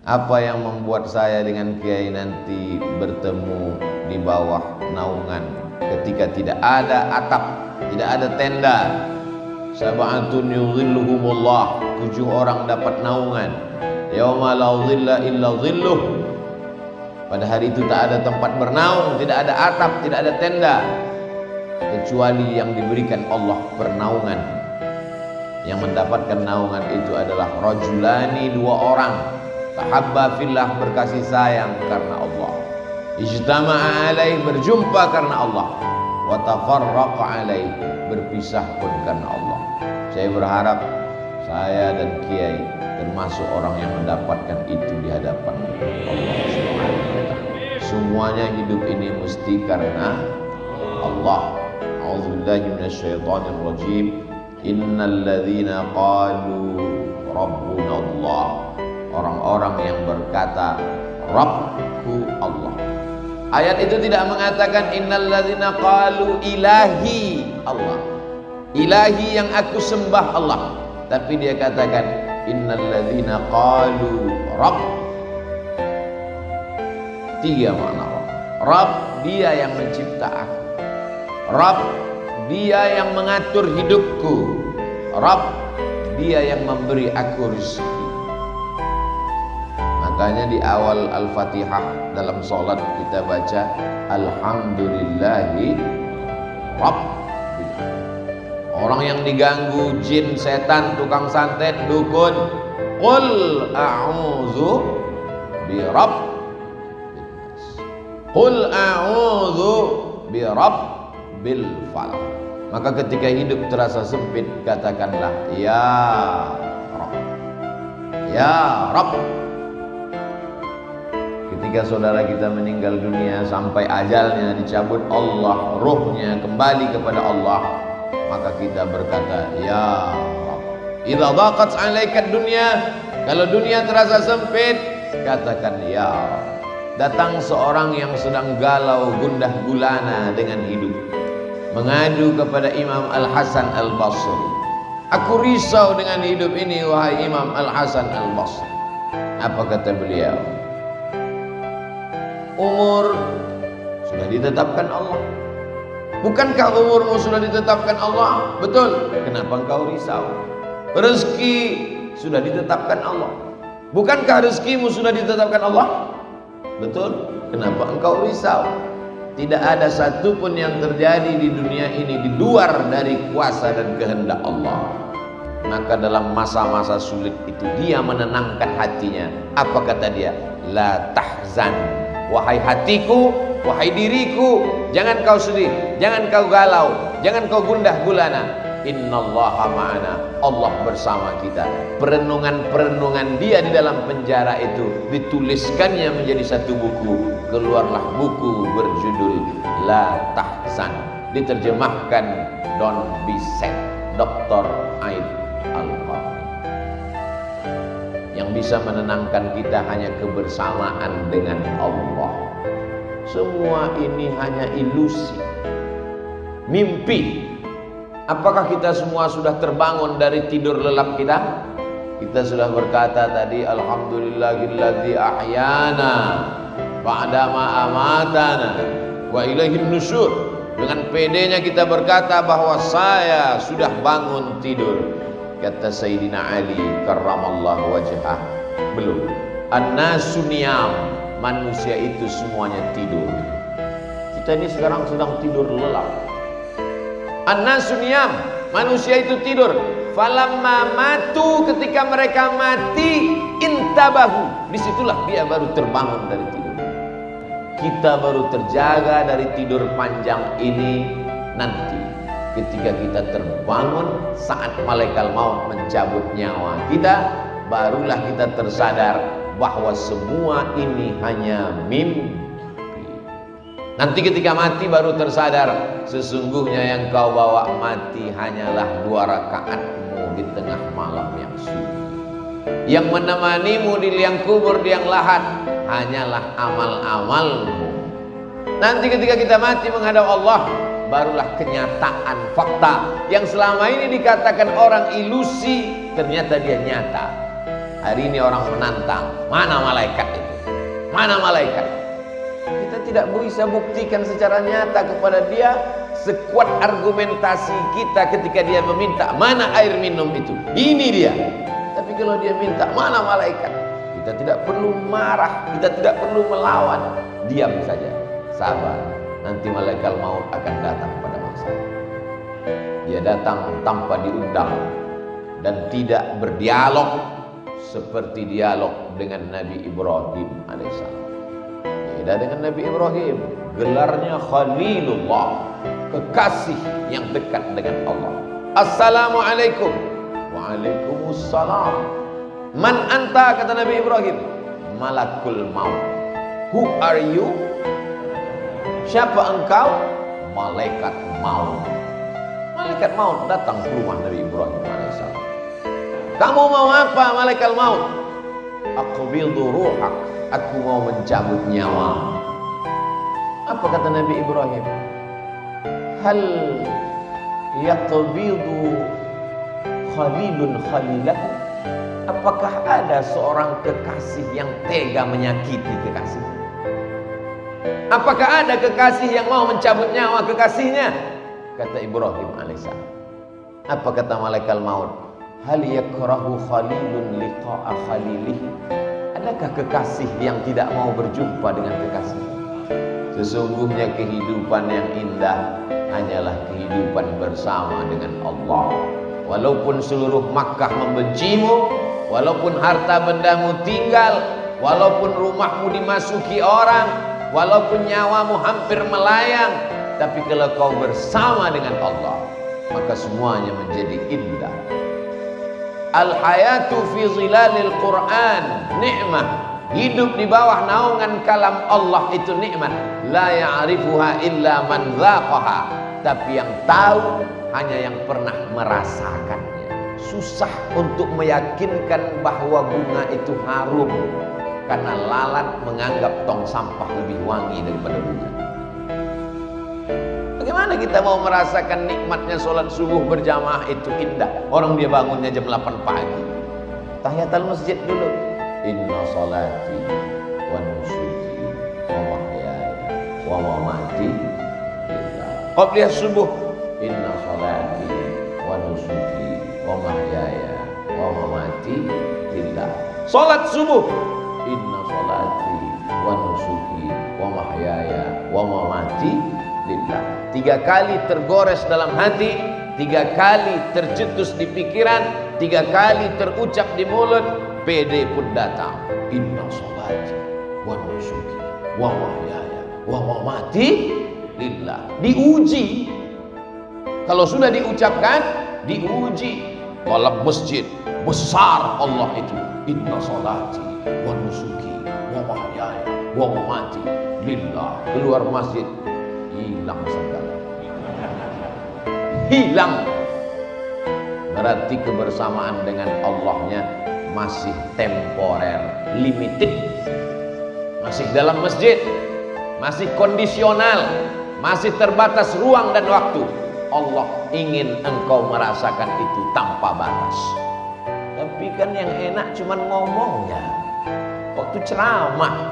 Apa yang membuat saya dengan Kiai nanti bertemu di bawah naungan ketika tidak ada atap, tidak ada tenda? Sab'atun yudhilluhumullah, 7 orang dapat naungan. Yauma la dhilla illa dhilluh. Pada hari itu tak ada tempat bernaung, tidak ada atap, tidak ada tenda, kecuali yang diberikan Allah pernaungan. Yang mendapatkan naungan itu adalah rajulani, 2 orang, tahabba fillah, berkasih sayang karena Allah, ijtama'a alaih, berjumpa karena Allah, wa tafarraqa alaih, berpisah pun karena Allah. Saya berharap saya dan Kiai termasuk orang yang mendapatkan itu di hadapan Allah Subhanahu wa taala. Semuanya hidup ini mesti karena Allah. A'udzubillahi minasyaitonir rajim. Innal ladzina qalu rabbuna Allah, orang-orang yang berkata Rabbku Allah. Ayat itu tidak mengatakan innal ladzina qalu ilahi Allah, ilahi yang aku sembah Allah, tapi dia katakan innal ladzina qalu Rabb. 3 makna Rabb. Rabb, dia yang mencipta aku. Rabb, dia yang mengatur hidupku. Rabb, dia yang memberi aku rezeki. Makanya di awal Al-Fatihah dalam sholat kita baca Alhamdulillahi Rabbil. Orang yang diganggu jin, setan, tukang santet, dukun, qul a'udzu birabb, qul a'udzu birabbil falaq. Maka ketika hidup terasa sempit, katakanlah ya Rabb, ya Rabb. Ketika saudara kita meninggal dunia sampai ajalnya dicabut Allah, ruhnya kembali kepada Allah, maka kita berkata ya Rabb. Idza dhaqat 'alaika dunya, kalau dunia terasa sempit, katakan ya Rabb. Datang seorang yang sedang galau gundah gulana dengan hidup, mengadu kepada Imam Al-Hasan Al-Basri. Aku risau dengan hidup ini wahai Imam Al-Hasan Al-Basri. Apa kata beliau? Umur sudah ditetapkan Allah. Bukankah umurmu sudah ditetapkan Allah? Betul. Kenapa engkau risau? Rezeki sudah ditetapkan Allah. Bukankah rezekimu sudah ditetapkan Allah? Betul. Kenapa engkau risau? Tidak ada satupun yang terjadi di dunia ini di luar dari kuasa dan kehendak Allah. Maka dalam masa-masa sulit itu dia menenangkan hatinya. Apa kata dia? La tahzan, wahai hatiku, wahai diriku, jangan kau sedih, jangan kau galau, jangan kau gundah gulana. Innallaha ma'ana, Allah bersama kita. Perenungan-perenungan dia di dalam penjara itu dituliskannya menjadi satu buku. Keluarlah buku berjudul La Tahzan, diterjemahkan Don't Be Sad, Dr. Aid Al-Qarni. Yang bisa menenangkan kita hanya kebersamaan dengan Allah. Semua ini hanya ilusi, mimpi. Apakah kita semua sudah terbangun dari tidur lelap kita? Kita sudah berkata tadi alhamdulillahilladzi ahyana ba'dama amatana wa ilaihin nusyur. Dengan pedenya kita berkata bahwa saya sudah bangun tidur. Kata Sayyidina Ali karramallahu wajhah, belum. An-nasu niyam, manusia itu semuanya tidur. Kita ini sekarang sedang tidur lelap. An-nasu niyam, manusia itu tidur. Falamma matu, ketika mereka mati, intabahu, disitulah dia baru terbangun dari tidur. Kita baru terjaga dari tidur panjang ini nanti ketika kita terbangun saat malaikat maut mencabut nyawa kita, barulah kita tersadar bahwa semua ini hanya mimpi. Nanti ketika mati baru tersadar, sesungguhnya yang kau bawa mati hanyalah 2 rakaatmu di tengah malam yang sunyi. Yang menemanimu di liang kubur, di liang lahat, hanyalah amal-amalmu. Nanti ketika kita mati menghadap Allah, barulah kenyataan fakta yang selama ini dikatakan orang ilusi, ternyata dia nyata. Hari ini orang menantang, mana malaikat itu? Mana malaikat? Kita tidak bisa buktikan secara nyata kepada dia sekuat argumentasi kita ketika dia meminta, mana air minum itu? Ini dia. Tapi kalau dia minta, mana malaikat? Kita tidak perlu marah, kita tidak perlu melawan. Diam saja, sabar. Nanti malaikat maut akan datang pada masanya. Dia datang tanpa diundang dan tidak berdialog seperti dialog dengan Nabi Ibrahim alaihissalam. Beda dengan Nabi Ibrahim, gelarnya Khalilullah, kekasih yang dekat dengan Allah. Assalamualaikum. Waalaikumsalam. Man anta, kata Nabi Ibrahim. Malakul maut. Who are you? Siapa engkau? Malaikat maut. Malaikat maut datang ke rumah Nabi Ibrahim alaihissalam. Kamu mau apa, malaikat maut? Aqbidu ruhak, aku mau mencabut nyawa. Apa kata Nabi Ibrahim? Hal yaqbidu khalilun khalilahu? Apakah ada seorang kekasih yang tega menyakiti kekasih? Apakah ada kekasih yang mau mencabut nyawa kekasihnya? Kata Ibrahim alaihissalam. Apa kata malaikat maut? Hal yakrahu khalilun liqa'a khalilihi? Adakah kekasih yang tidak mau berjumpa dengan kekasih? Sesungguhnya kehidupan yang indah hanyalah kehidupan bersama dengan Allah. Walaupun seluruh Makkah membencimu, walaupun harta bendamu tinggal, walaupun rumahmu dimasuki orang, walaupun nyawamu hampir melayang, tapi kalau kau bersama dengan Allah, maka semuanya menjadi indah. Al-hayatu fi zilalil Quran ni'mah. Hidup di bawah naungan kalam Allah itu nikmat. La ya'rifuha illa man dzaqaha. Tapi yang tahu hanya yang pernah merasakannya. Susah untuk meyakinkan bahwa bunga itu harum, karena lalat menganggap tong sampah lebih wangi daripada bunga. Bagaimana kita mau merasakan nikmatnya sholat subuh berjamaah itu indah? Orang dia bangunnya jam 8 pagi. Tahiyatul masjid dulu. Inna sholati wa nusuki wa mahyaya wa mamati lillah. Qabliyah subuh. Inna sholati wa nusuki wa mahyaya wa mamati lillah. Sholat subuh. Inna sholati wa nusuki wa mahyaya wa mamati lillah. 3 kali tergores dalam hati, 3 kali tercetus di pikiran, 3 kali terucap di mulut, PD pun datang. Inna sholati wa nusuki wa mahyaya wa mamati lillah. Diuji. Kalau sudah diucapkan, diuji. Dalam masjid besar Allah itu. Inna sholati wa nusuki wa mahyaya wa mamati lillah. Keluar masjid, hilang segala. Hilang. Berarti kebersamaan dengan Allahnya masih temporer, limited. Masih dalam masjid, masih kondisional, masih terbatas ruang dan waktu. Allah ingin engkau merasakan itu tanpa batas. Tapi kan yang enak cuman ngomongnya. Waktu ceramah,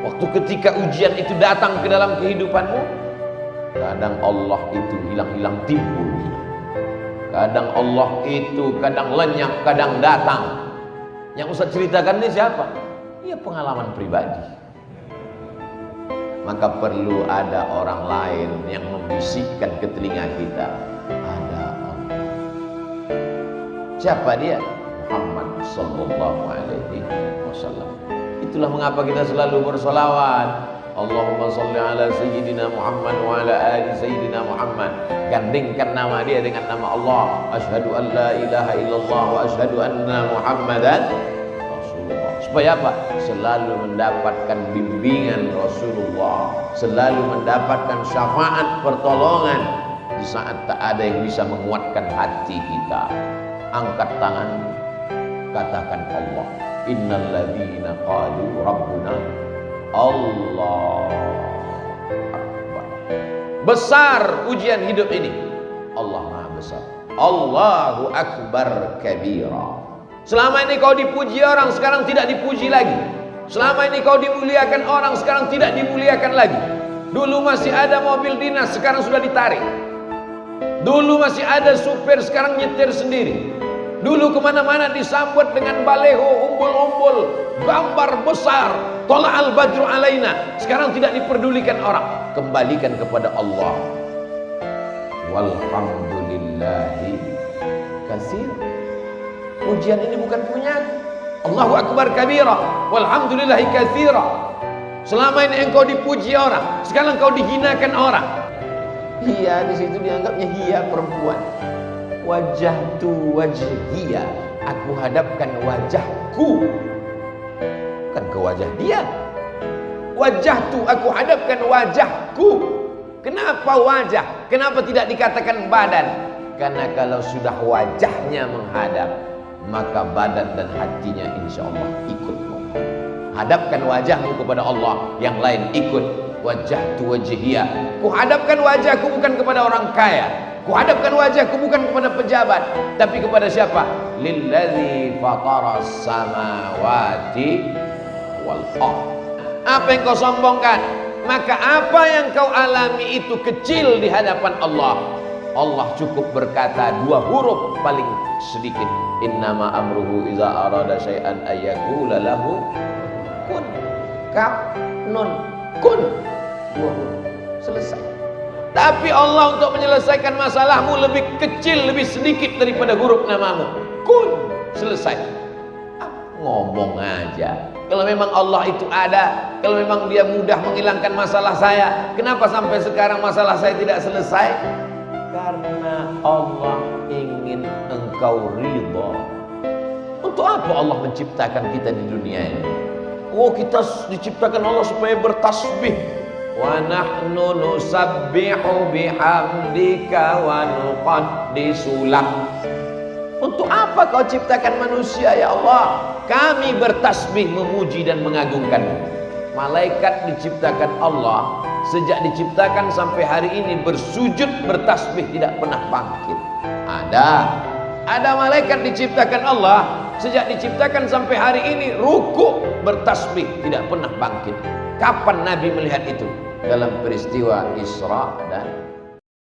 waktu ketika ujian itu datang ke dalam kehidupanmu, kadang Allah itu hilang-hilang timbul. Kadang Allah itu kadang lenyap, kadang datang. Yang Ustaz ceritakan ini siapa? Ya pengalaman pribadi. Maka perlu ada orang lain yang membisikkan ke telinga kita, ada Allah. Siapa dia? Muhammad sallallahu alaihi wasallam. Itulah mengapa kita selalu bersolawat. Allahumma salli ala sayyidina Muhammad wa ala ali sayyidina Muhammad. Gandingkan nama dia dengan nama Allah. Asyhadu an la ilaha illallah wa asyhadu anna Muhammadan Rasulullah. Supaya apa? Selalu mendapatkan bimbingan Rasulullah, selalu mendapatkan syafaat pertolongan di saat tak ada yang bisa menguatkan hati kita. Angkat tangan, katakan Allah. Innal ladzina qalu rabbuna Allah Akbar. Besar ujian hidup ini. Allah Maha Besar. Allahu Akbar kabira. Selama ini kau dipuji orang, sekarang tidak dipuji lagi. Selama ini kau dimuliakan orang, sekarang tidak dimuliakan lagi. Dulu masih ada mobil dinas, sekarang sudah ditarik. Dulu masih ada supir, sekarang nyetir sendiri. Dulu kemana-mana disambut dengan baleho, umbul-umbul, gambar besar, tola'al badru alaina. Sekarang tidak diperdulikan orang. Kembalikan kepada Allah. Walhamdulillahi katsir. Pujian ini bukan punya Allahu Akbar kabira, walhamdulillahi katsira. Selama ini engkau dipuji orang, sekarang engkau dihinakan orang. Hia di situ dianggapnya hia perempuan. Wajahtu wajhiya, aku hadapkan wajahku, bukan ke wajah dia. Wajahtu, aku hadapkan wajahku. Kenapa wajah? Kenapa tidak dikatakan badan? Karena kalau sudah wajahnya menghadap, maka badan dan hatinya insya Allah ikut. Hadapkan wajahmu kepada Allah, yang lain ikut. Wajahtu wajhiya, ku hadapkan wajahku bukan kepada orang kaya, ku hadapkan wajahku bukan kepada pejabat, tapi kepada siapa? Lillazi fataras samawati wal ardh. Apa yang kau sombongkan, maka apa yang kau alami itu kecil di hadapan Allah. Allah cukup berkata 2 huruf paling sedikit, innama amruhu iza arada syai'an ayyakula lahu kun. Kaf nun kun, 2 huruf selesai. Tapi Allah untuk menyelesaikan masalahmu lebih kecil, lebih sedikit daripada huruf namamu. Kun, selesai. Ngomong aja. Kalau memang Allah itu ada, kalau memang dia mudah menghilangkan masalah saya, kenapa sampai sekarang masalah saya tidak selesai? Karena Allah ingin engkau ridha. Untuk apa Allah menciptakan kita di dunia ini? Oh, kita diciptakan Allah supaya bertasbih. Wa nahnu nusabbihu bihamdika wa nuqaddisu lak. Untuk apa kau ciptakan manusia ya Allah? Kami bertasbih, memuji dan mengagungkan-Mu. Malaikat diciptakan Allah, sejak diciptakan sampai hari ini bersujud bertasbih, tidak pernah bangkit. Ada malaikat diciptakan Allah, sejak diciptakan sampai hari ini rukuk bertasbih, tidak pernah bangkit. Kapan Nabi melihat itu? Dalam peristiwa Isra dan